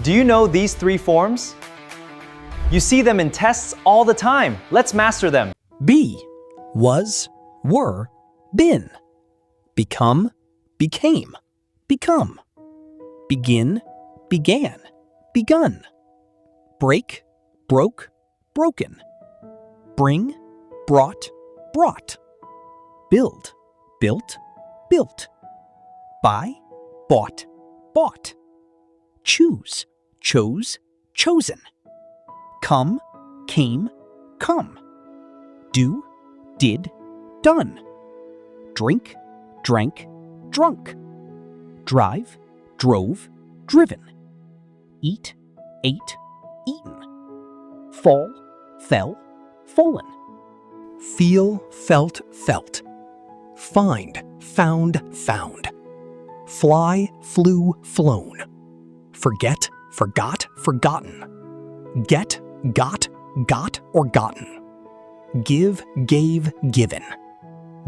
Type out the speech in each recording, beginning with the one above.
Do you know these three forms? You see them in tests all the time. Let's master them. Be, was, were, been. Become, became, become. Begin, began, begun. Break, broke, broken. Bring, brought, brought. Build, built, built. Buy, bought, bought. Choose, chose, chosen. Come, came, come. Do, did, done. Drink, drank, drunk. Drive, drove, driven. Eat, ate, eaten. Fall, fell, fallen. Feel, felt, felt. Find, found, found. Fly, flew, flown. Forget, forgot, forgotten. Get, got, got or gotten. Give, gave, given.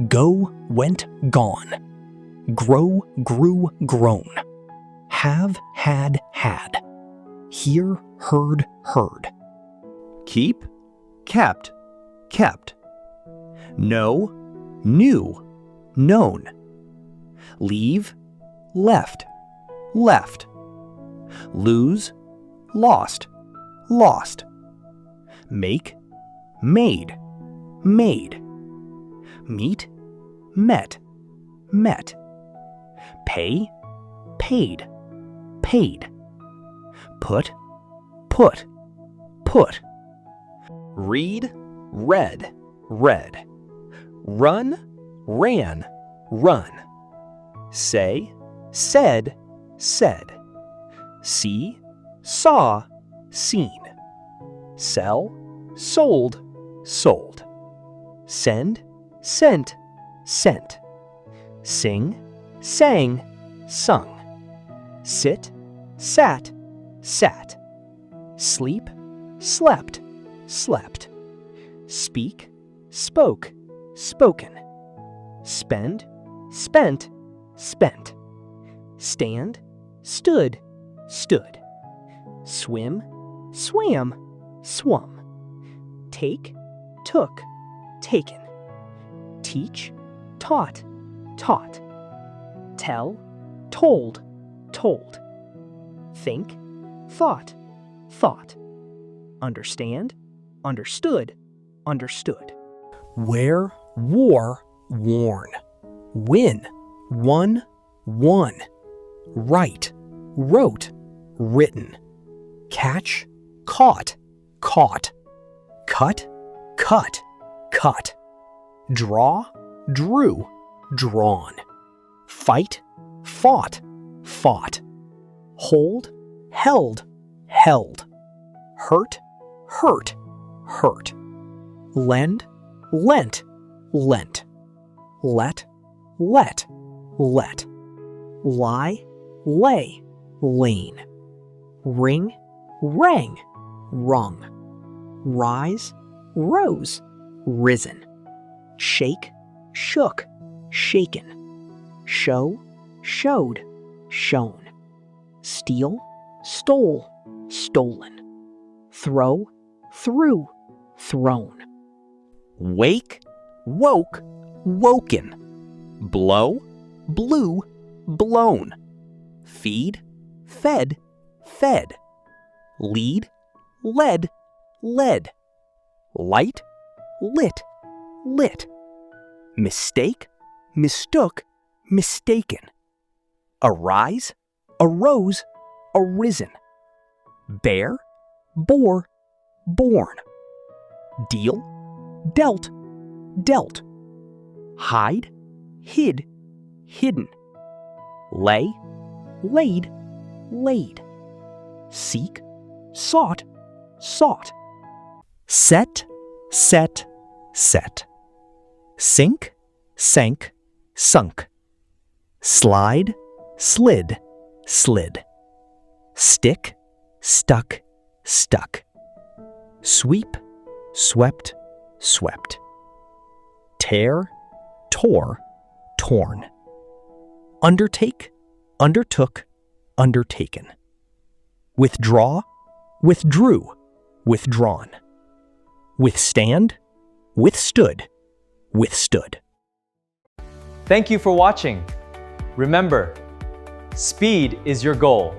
Go, went, gone. Grow, grew, grown. Have, had, had. Hear, heard, heard. Keep, kept, kept. Know, knew, known. Leave, left, left. Lose, lost, lost. Make, made, made. Meet, met, met. Pay, paid, paid. Put, put, put. Read, read, read. Run, ran, run. Say, said, said. See, saw, seen. Sell, sold, sold. Send, sent, sent. Sing, sang, sung. Sit, sat, sat. Sleep, slept, slept. Speak, spoke, spoken. Spend, spent, spent. Stand, stood, stood. Swim, swam, swum. Take, took, taken. Teach, taught, taught. Tell, told, told. Think, thought, thought. Understand, understood, understood. Wear, wore, worn. Win, won, won. Write, wrote, written. Catch, caught, caught. Cut, cut, cut. Draw, drew, drawn. Fight, fought, fought. Hold, held, held. Hurt, hurt, hurt. Lend, lent, lent. Let, let, let. Lie, lay, lain. Ring, rang, rung. Rise, rose, risen. Shake, shook, shaken. Show, showed, shown. Steal, stole, stolen. Throw, threw, thrown. Wake, woke, woken. Blow, blew, blown. Feed, fed, fed. Lead, led, led. Light, lit, lit. Mistake, mistook, mistaken. Arise, arose, arisen. Bear, bore, born. Deal, dealt, dealt. Hide, hid, hidden. Lay, laid, laid. Seek, sought, sought. Set, set, set. Sink, sank, sunk. Slide, slid, slid. Stick, stuck, stuck. Sweep, swept, swept. Tear, tore, torn. Undertake, undertook, undertaken. withdraw, withdrew, withdrawn. Withstand, withstood, withstood. Thank you for watching. Remember, speed is your goal.